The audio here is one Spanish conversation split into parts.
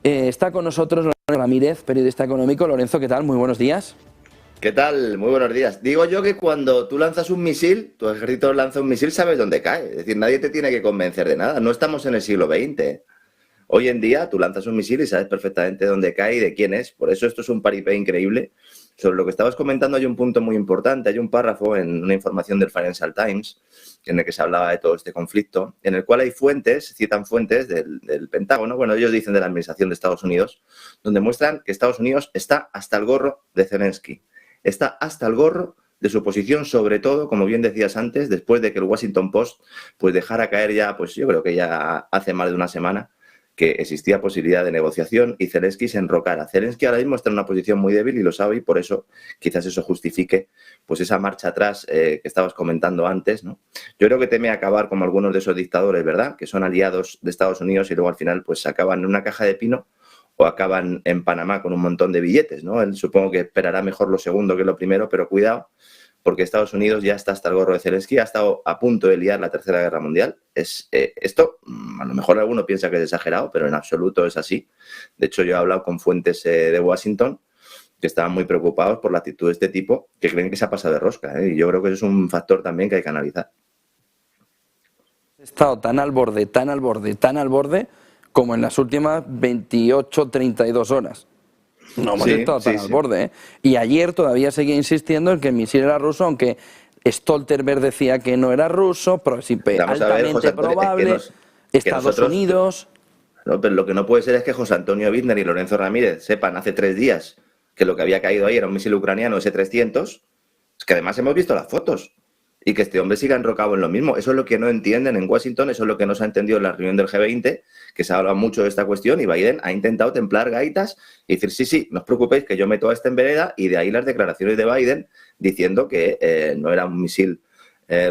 Está con nosotros Lorenzo Ramírez, periodista económico. Lorenzo, ¿qué tal? Muy buenos días. ¿Qué tal? Muy buenos días. Digo yo que cuando tú lanzas un misil, tu ejército lanza un misil, sabes dónde cae. Es decir, nadie te tiene que convencer de nada. No estamos en el siglo XX. Hoy en día tú lanzas un misil y sabes perfectamente dónde cae y de quién es. Por eso esto es un paripé increíble. Sobre lo que estabas comentando hay un punto muy importante. Hay un párrafo en una información del Financial Times en el que se hablaba de todo este conflicto, en el cual hay fuentes, citan fuentes del Pentágono, bueno, ellos dicen de la Administración de Estados Unidos, donde muestran que Estados Unidos está hasta el gorro de Zelensky. Está hasta el gorro de su posición, sobre todo, como bien decías antes, después de que el Washington Post pues dejara caer ya, pues yo creo que ya hace más de una semana, que existía posibilidad de negociación y Zelensky se enrocara. Zelensky ahora mismo está en una posición muy débil y lo sabe, y por eso quizás eso justifique pues esa marcha atrás que estabas comentando antes, ¿no? Yo creo que teme acabar como algunos de esos dictadores, ¿verdad?, que son aliados de Estados Unidos y luego al final pues acaban en una caja de pino o acaban en Panamá con un montón de billetes, ¿no? Él supongo que esperará mejor lo segundo que lo primero, pero cuidado, porque Estados Unidos ya está hasta el gorro de Zelensky, ha estado a punto de liar la Tercera Guerra Mundial. Esto, a lo mejor alguno piensa que es exagerado, pero en absoluto es así. De hecho, yo he hablado con fuentes de Washington que estaban muy preocupados por la actitud de este tipo, que creen que se ha pasado de rosca, ¿eh? Y yo creo que eso es un factor también que hay que analizar. He estado tan al borde, tan al borde, tan al borde como en las últimas 28, 32 horas. No hemos estado tan al borde, ¿eh? Y ayer todavía seguía insistiendo en que el misil era ruso, aunque Stoltenberg decía que no era ruso, pero sí, altamente probable, Estados Unidos... No, pero lo que no puede ser es que José Antonio Bittner y Lorenzo Ramírez sepan hace 3 días que lo que había caído ahí era un misil ucraniano S-300, es que además hemos visto las fotos, y que este hombre siga enrocado en lo mismo. Eso es lo que no entienden en Washington, eso es lo que no se ha entendido en la reunión del G20, que se ha hablado mucho de esta cuestión, y Biden ha intentado templar gaitas y decir, sí, no os preocupéis que yo meto a este en vereda, y de ahí las declaraciones de Biden diciendo que no era un misil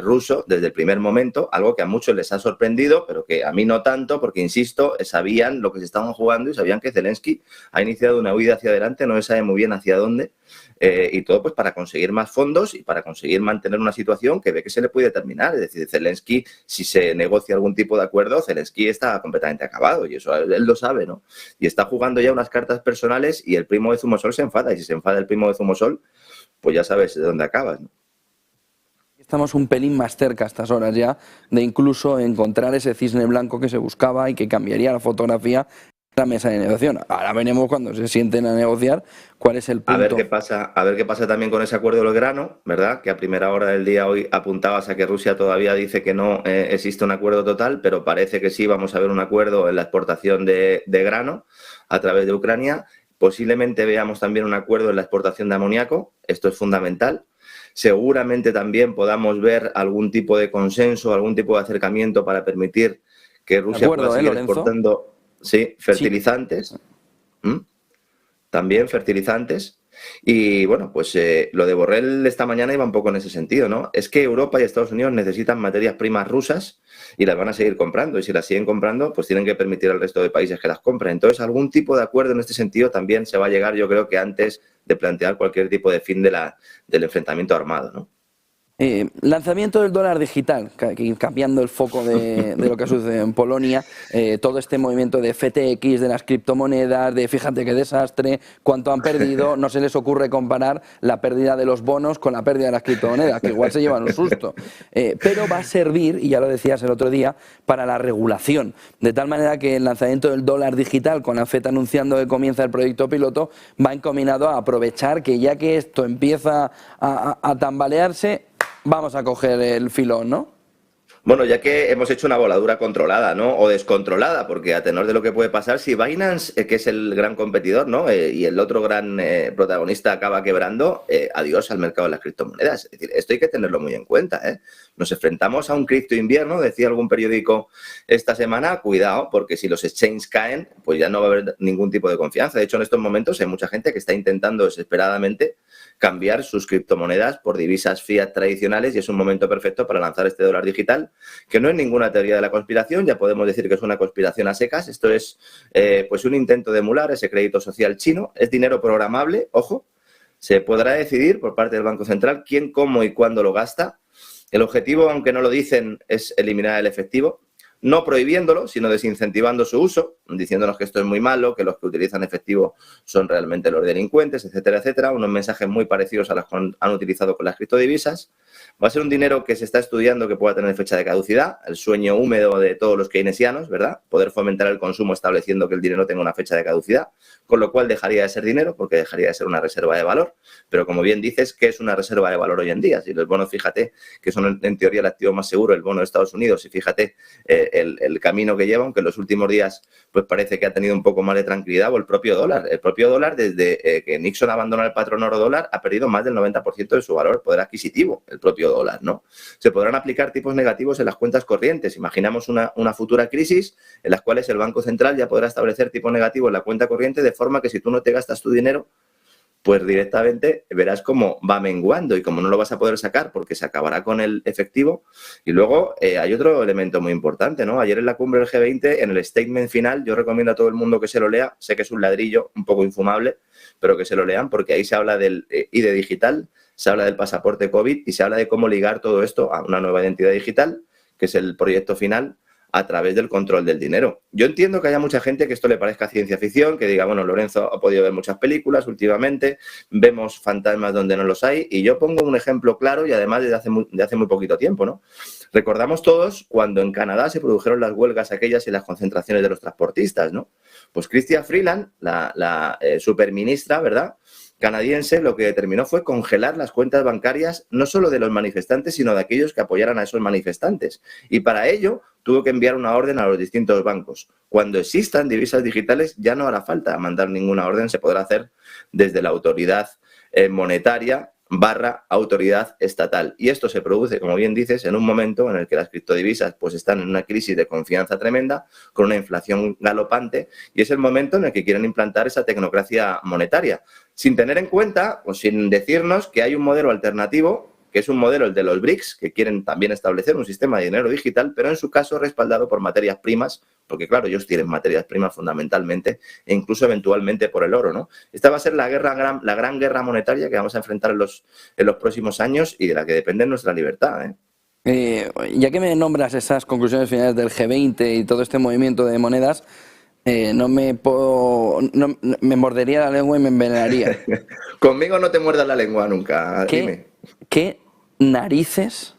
ruso desde el primer momento, algo que a muchos les ha sorprendido, pero que a mí no tanto, porque, insisto, sabían lo que se estaban jugando y sabían que Zelensky ha iniciado una huida hacia adelante, no se sabe muy bien hacia dónde, y todo pues para conseguir más fondos y para conseguir mantener una situación que ve que se le puede terminar. Es decir, Zelensky, si se negocia algún tipo de acuerdo, Zelensky está completamente acabado, y eso él lo sabe, ¿no? Y está jugando ya unas cartas personales, y el primo de Zumosol se enfada, y si se enfada el primo de Zumosol, pues ya sabes de dónde acabas, ¿no? Estamos un pelín más cerca a estas horas ya de incluso encontrar ese cisne blanco que se buscaba y que cambiaría la fotografía de la mesa de negociación. Ahora veremos cuando se sienten a negociar cuál es el punto. A ver qué pasa también con ese acuerdo del grano, ¿verdad? Que a primera hora del día hoy apuntabas a que Rusia todavía dice que no existe un acuerdo total, pero parece que sí vamos a ver un acuerdo en la exportación de grano a través de Ucrania. Posiblemente veamos también un acuerdo en la exportación de amoníaco. Esto es fundamental. Seguramente también podamos ver algún tipo de consenso, algún tipo de acercamiento para permitir que Rusia pueda seguir exportando fertilizantes. Sí. También fertilizantes. Y bueno, pues lo de Borrell esta mañana iba un poco en ese sentido, ¿no? Es que Europa y Estados Unidos necesitan materias primas rusas y las van a seguir comprando. Y si las siguen comprando, pues tienen que permitir al resto de países que las compren. Entonces, algún tipo de acuerdo en este sentido también se va a llegar, yo creo que antes de plantear cualquier tipo de fin del enfrentamiento armado, ¿no? Lanzamiento del dólar digital, cambiando el foco de lo que sucede en Polonia, todo este movimiento de FTX, de las criptomonedas, de fíjate qué desastre, cuánto han perdido, no se les ocurre comparar la pérdida de los bonos con la pérdida de las criptomonedas, que igual se llevan un susto, pero va a servir, y ya lo decías el otro día, para la regulación, de tal manera que el lanzamiento del dólar digital, con la FED anunciando que comienza el proyecto piloto, va encaminado a aprovechar que ya que esto empieza a tambalearse, vamos a coger el filón, ¿no? Bueno, ya que hemos hecho una voladura controlada, ¿no? O descontrolada, porque a tenor de lo que puede pasar, si Binance, que es el gran competidor, ¿no? Y el otro gran protagonista acaba quebrando, adiós al mercado de las criptomonedas. Es decir, esto hay que tenerlo muy en cuenta, ¿eh? Nos enfrentamos a un cripto invierno, decía algún periódico esta semana, cuidado, porque si los exchanges caen, pues ya no va a haber ningún tipo de confianza. De hecho, en estos momentos hay mucha gente que está intentando desesperadamente cambiar sus criptomonedas por divisas fiat tradicionales, y es un momento perfecto para lanzar este dólar digital, que no es ninguna teoría de la conspiración, ya podemos decir que es una conspiración a secas. Esto es pues un intento de emular ese crédito social chino. Es dinero programable, ojo, se podrá decidir por parte del Banco Central quién, cómo y cuándo lo gasta. El objetivo, aunque no lo dicen, es eliminar el efectivo. no prohibiéndolo, sino desincentivando su uso, diciéndonos que esto es muy malo, que los que utilizan efectivo son realmente los delincuentes, etcétera, etcétera. Unos mensajes muy parecidos a los que han utilizado con las criptodivisas. Va a ser un dinero que se está estudiando que pueda tener fecha de caducidad, el sueño húmedo de todos los keynesianos, ¿verdad? Poder fomentar el consumo estableciendo que el dinero tenga una fecha de caducidad, con lo cual dejaría de ser dinero porque dejaría de ser una reserva de valor. Pero como bien dices, ¿qué es una reserva de valor hoy en día? Si los bonos, fíjate, que son en teoría el activo más seguro, el bono de Estados Unidos, y fíjate el camino que lleva, aunque en los últimos días pues parece que ha tenido un poco más de tranquilidad, o el propio dólar. El propio dólar, desde que Nixon abandonó el patrón oro-dólar, ha perdido más del 90% de su valor, poder adquisitivo, el propio dólar, ¿no? Se podrán aplicar tipos negativos en las cuentas corrientes. Imaginamos una futura crisis en las cuales el Banco Central ya podrá establecer tipo negativo en la cuenta corriente, de forma que si tú no te gastas tu dinero, pues directamente verás cómo va menguando y como no lo vas a poder sacar porque se acabará con el efectivo. Y luego hay otro elemento muy importante, ¿no? Ayer en la cumbre del G20, en el statement final, yo recomiendo a todo el mundo que se lo lea. Sé que es un ladrillo un poco infumable, pero que se lo lean porque ahí se habla del ID digital, se habla del pasaporte COVID y se habla de cómo ligar todo esto a una nueva identidad digital, que es el proyecto final, a través del control del dinero. Yo entiendo que haya mucha gente que esto le parezca ciencia ficción, que diga, bueno, Lorenzo ha podido ver muchas películas últimamente, vemos fantasmas donde no los hay, y yo pongo un ejemplo claro y además de hace muy poquito tiempo, ¿no? Recordamos todos cuando en Canadá se produjeron las huelgas aquellas y las concentraciones de los transportistas, ¿no? Pues Chrystia Freeland, la superministra, ¿verdad?, canadiense, lo que determinó fue congelar las cuentas bancarias no solo de los manifestantes, sino de aquellos que apoyaran a esos manifestantes. Y para ello tuvo que enviar una orden a los distintos bancos. Cuando existan divisas digitales ya no hará falta mandar ninguna orden, se podrá hacer desde la autoridad monetaria / autoridad estatal. Y esto se produce, como bien dices, en un momento en el que las criptodivisas pues están en una crisis de confianza tremenda, con una inflación galopante, y es el momento en el que quieren implantar esa tecnocracia monetaria, sin tener en cuenta, o sin decirnos que hay un modelo alternativo, que es un modelo, el de los BRICS, que quieren también establecer un sistema de dinero digital, pero en su caso respaldado por materias primas, porque claro, ellos tienen materias primas fundamentalmente, e incluso eventualmente por el oro, ¿no? Esta va a ser la gran guerra monetaria que vamos a enfrentar en los próximos años y de la que depende nuestra libertad, ¿eh? Ya que me nombras esas conclusiones finales del G20 y todo este movimiento de monedas, me mordería la lengua y me envenenaría. Conmigo no te muerdas la lengua nunca, dime. ¿Qué narices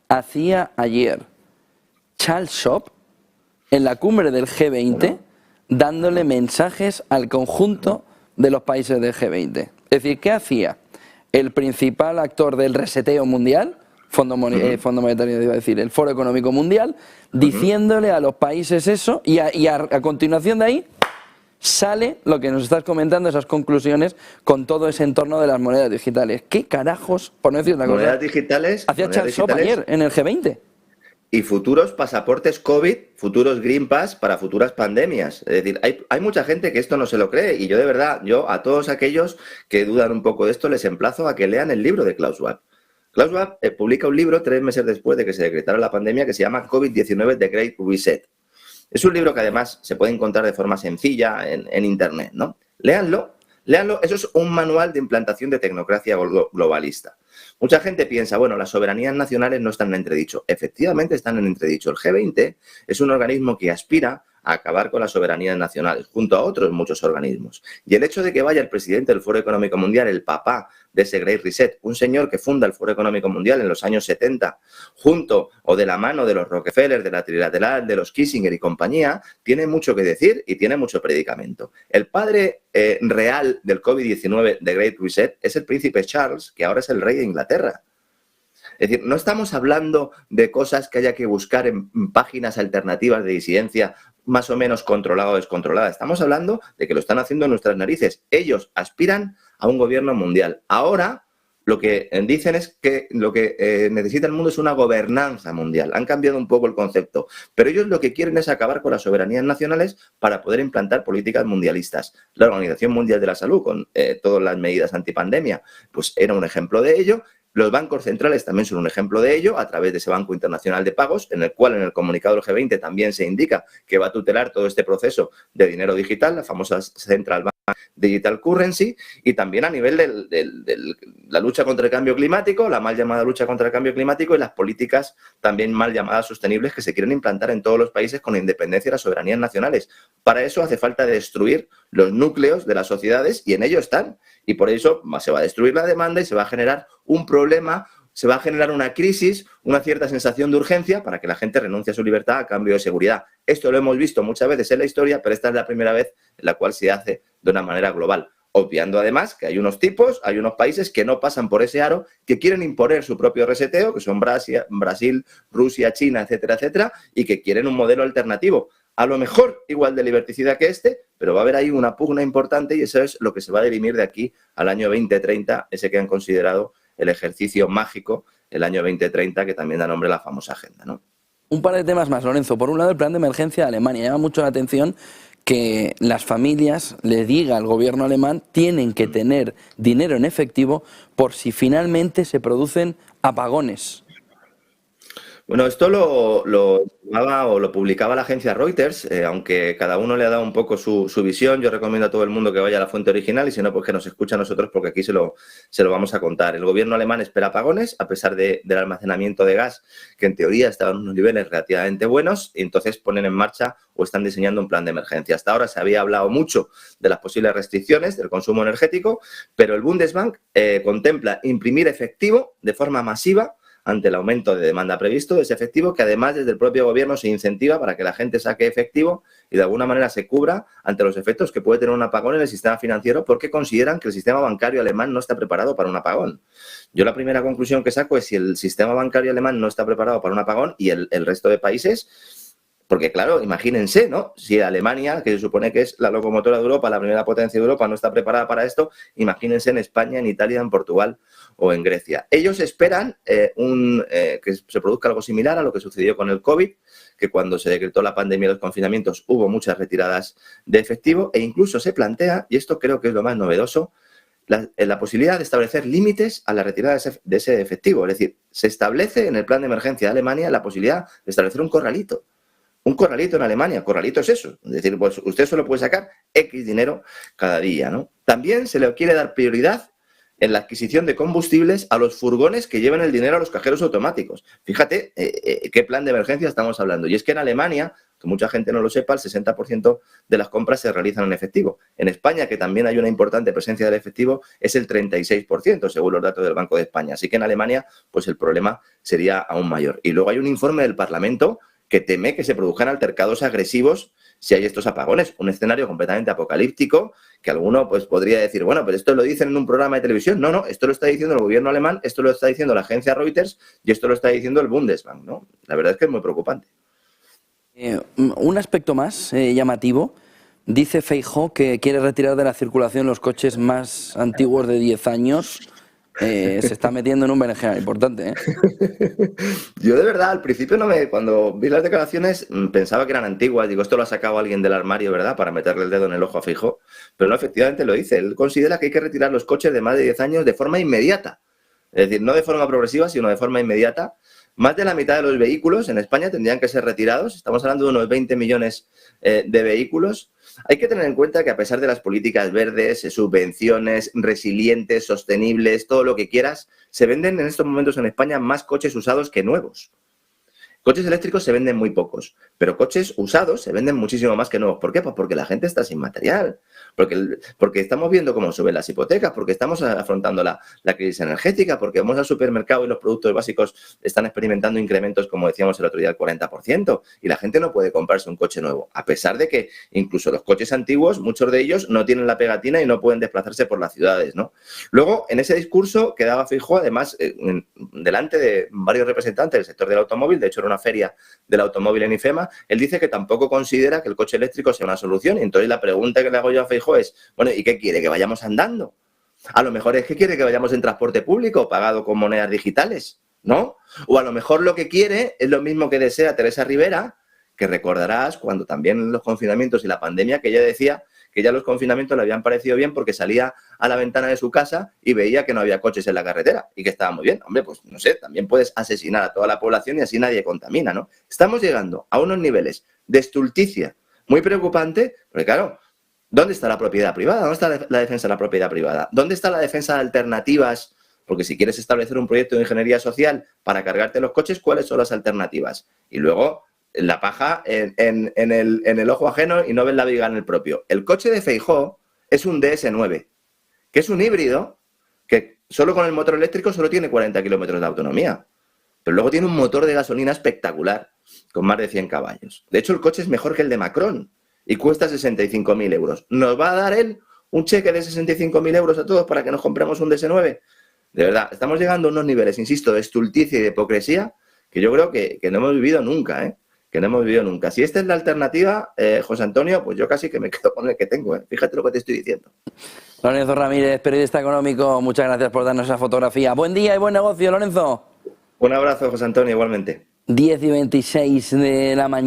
hacía ayer Charles Schwab en la cumbre del G20 dándole mensajes al conjunto de los países del G20? Es decir, ¿qué hacía el principal actor del reseteo mundial, Fondo Monetario, iba a decir, el Foro Económico Mundial, diciéndole a los países eso y a continuación de ahí sale lo que nos estás comentando, esas conclusiones con todo ese entorno de las monedas digitales? ¿Qué carajos, por no decir una cosa, monedas digitales hacía Charles Schwab ayer en el G20? Y futuros pasaportes COVID, futuros Green Pass para futuras pandemias. Es decir, hay mucha gente que esto no se lo cree y yo de verdad, a todos aquellos que dudan un poco de esto les emplazo a que lean el libro de Klaus Schwab. Klaus Schwab publica un libro 3 meses después de que se decretara la pandemia que se llama COVID-19 The Great Reset. Es un libro que además se puede encontrar de forma sencilla en Internet, ¿no? Léanlo, eso es un manual de implantación de tecnocracia globalista. Mucha gente piensa, bueno, las soberanías nacionales no están en entredicho. Efectivamente están en entredicho. El G20 es un organismo que aspira a acabar con las soberanías nacionales, junto a otros muchos organismos. Y el hecho de que vaya el presidente del Foro Económico Mundial, el papá de ese Great Reset, un señor que funda el Foro Económico Mundial en los años 70, junto o de la mano de los Rockefeller, de la Trilateral, de los Kissinger y compañía, tiene mucho que decir y tiene mucho predicamento. El padre real del COVID-19 de Great Reset es el príncipe Charles, que ahora es el rey de Inglaterra. Es decir, no estamos hablando de cosas que haya que buscar en páginas alternativas de disidencia más o menos controlada o descontrolada. Estamos hablando de que lo están haciendo en nuestras narices. Ellos aspiran a un gobierno mundial. Ahora lo que dicen es que lo que necesita el mundo es una gobernanza mundial. Han cambiado un poco el concepto. Pero ellos lo que quieren es acabar con las soberanías nacionales para poder implantar políticas mundialistas. La Organización Mundial de la Salud, con todas las medidas antipandemia, pues era un ejemplo de ello. Los bancos centrales también son un ejemplo de ello, a través de ese Banco Internacional de Pagos, en el cual en el comunicado del G20 también se indica que va a tutelar todo este proceso de dinero digital, la famosa Central Bank. digital currency, y también a nivel de la lucha contra el cambio climático, la mal llamada lucha contra el cambio climático, y las políticas también mal llamadas sostenibles que se quieren implantar en todos los países con la independencia y las soberanías nacionales. Para eso hace falta destruir los núcleos de las sociedades, y en ello están. Y por eso se va a destruir la demanda y se va a generar un problema, se va a generar una crisis, una cierta sensación de urgencia para que la gente renuncie a su libertad a cambio de seguridad. Esto lo hemos visto muchas veces en la historia, pero esta es la primera vez en la cual se hace de una manera global. Obviando además que hay unos países que no pasan por ese aro, que quieren imponer su propio reseteo, que son Brasil, Rusia, China, etcétera, etcétera, y que quieren un modelo alternativo. A lo mejor igual de liberticida que este, pero va a haber ahí una pugna importante, y eso es lo que se va a dirimir de aquí al año 2030, ese que han considerado el ejercicio mágico, el año 2030, que también da nombre a la famosa agenda, ¿no? Un par de temas más, Lorenzo. Por un lado, el plan de emergencia de Alemania. Llama mucho la atención que las familias le diga al gobierno alemán tienen que tener dinero en efectivo por si finalmente se producen apagones. Bueno, esto lo publicaba la agencia Reuters, aunque cada uno le ha dado un poco su visión. Yo recomiendo a todo el mundo que vaya a la fuente original, y si no, pues que nos escuche a nosotros, porque aquí se lo vamos a contar. El gobierno alemán espera apagones, a pesar del almacenamiento de gas, que en teoría estaba en unos niveles relativamente buenos, y entonces ponen en marcha o están diseñando un plan de emergencia. Hasta ahora se había hablado mucho de las posibles restricciones del consumo energético, pero el Bundesbank contempla imprimir efectivo de forma masiva ante el aumento de demanda previsto de ese efectivo, que además desde el propio gobierno se incentiva para que la gente saque efectivo y de alguna manera se cubra ante los efectos que puede tener un apagón en el sistema financiero, porque consideran que el sistema bancario alemán no está preparado para un apagón. Yo la primera conclusión que saco es si el sistema bancario alemán no está preparado para un apagón, y el resto de países. Porque, claro, imagínense, ¿no? Si Alemania, que se supone que es la locomotora de Europa, la primera potencia de Europa, no está preparada para esto, imagínense en España, en Italia, en Portugal o en Grecia. Ellos esperan que se produzca algo similar a lo que sucedió con el COVID, que cuando se decretó la pandemia y los confinamientos hubo muchas retiradas de efectivo, e incluso se plantea, y esto creo que es lo más novedoso, la posibilidad de establecer límites a la retirada de ese efectivo. Es decir, se establece en el plan de emergencia de Alemania la posibilidad de establecer un corralito. Un corralito en Alemania. Corralito es eso. Es decir, pues usted solo puede sacar X dinero cada día, ¿no? También se le quiere dar prioridad en la adquisición de combustibles a los furgones que lleven el dinero a los cajeros automáticos. Fíjate qué plan de emergencia estamos hablando. Y es que en Alemania, que mucha gente no lo sepa, el 60% de las compras se realizan en efectivo. En España, que también hay una importante presencia del efectivo, es el 36%, según los datos del Banco de España. Así que en Alemania, pues el problema sería aún mayor. Y luego hay un informe del Parlamento que teme que se produzcan altercados agresivos si hay estos apagones. Un escenario completamente apocalíptico, que alguno pues podría decir, bueno, pero esto lo dicen en un programa de televisión. No, esto lo está diciendo el gobierno alemán, esto lo está diciendo la agencia Reuters y esto lo está diciendo el Bundesbank, ¿no? La verdad es que es muy preocupante. Un aspecto más llamativo, dice Feijóo que quiere retirar de la circulación los coches más antiguos de 10 años. Se está metiendo en un berenjenal importante, ¿eh? Yo de verdad, al principio cuando vi las declaraciones pensaba que eran antiguas. Digo, esto lo ha sacado alguien del armario, ¿verdad? Para meterle el dedo en el ojo a Feijóo. Pero no, efectivamente lo dice. Él considera que hay que retirar los coches de más de 10 años de forma inmediata. Es decir, no de forma progresiva, sino de forma inmediata. Más de la mitad de los vehículos en España tendrían que ser retirados. Estamos hablando de unos 20 millones de vehículos. Hay que tener en cuenta que a pesar de las políticas verdes, subvenciones, resilientes, sostenibles, todo lo que quieras, se venden en estos momentos en España más coches usados que nuevos. Coches eléctricos se venden muy pocos, pero coches usados se venden muchísimo más que nuevos. ¿Por qué? Pues porque la gente está sin material, porque estamos viendo cómo suben las hipotecas, porque estamos afrontando la crisis energética, porque vamos al supermercado y los productos básicos están experimentando incrementos, como decíamos el otro día, del 40%, y la gente no puede comprarse un coche nuevo, a pesar de que incluso los coches antiguos, muchos de ellos no tienen la pegatina y no pueden desplazarse por las ciudades, ¿no? Luego, en ese discurso que daba Feijóo, además, delante de varios representantes del sector del automóvil, de hecho era una feria del automóvil en IFEMA, él dice que tampoco considera que el coche eléctrico sea una solución. Y entonces la pregunta que le hago yo a Feijóo es, bueno, ¿y qué quiere? ¿Que vayamos andando? A lo mejor es que quiere que vayamos en transporte público pagado con monedas digitales, ¿no? O a lo mejor lo que quiere es lo mismo que desea Teresa Rivera, que recordarás cuando también los confinamientos y la pandemia, que ella decía que ya los confinamientos le habían parecido bien porque salía a la ventana de su casa y veía que no había coches en la carretera y que estaba muy bien. Hombre, pues no sé, también puedes asesinar a toda la población y así nadie contamina, ¿no? Estamos llegando a unos niveles de estulticia muy preocupante, porque claro, ¿Dónde está la propiedad privada? ¿Dónde está la defensa de la propiedad privada? ¿Dónde está la defensa de alternativas? Porque si quieres establecer un proyecto de ingeniería social para cargarte los coches, ¿cuáles son las alternativas? Y luego la paja en el ojo ajeno y no ves la viga en el propio. El coche de Feijóo es un DS9, que es un híbrido que solo con el motor eléctrico solo tiene 40 kilómetros de autonomía. Pero luego tiene un motor de gasolina espectacular, con más de 100 caballos. De hecho, el coche es mejor que el de Macron y cuesta 65.000 euros. ¿Nos va a dar él un cheque de 65.000 euros a todos para que nos compremos un DS9? De verdad, estamos llegando a unos niveles, insisto, de estulticia y de hipocresía que yo creo que no hemos vivido nunca, ¿eh? Que no hemos vivido nunca. Si esta es la alternativa, José Antonio, pues yo casi que me quedo con el que tengo, ¿eh? Fíjate lo que te estoy diciendo. Lorenzo Ramírez, periodista económico, muchas gracias por darnos esa fotografía. Buen día y buen negocio, Lorenzo. Un abrazo, José Antonio, igualmente. 10:26 de la mañana.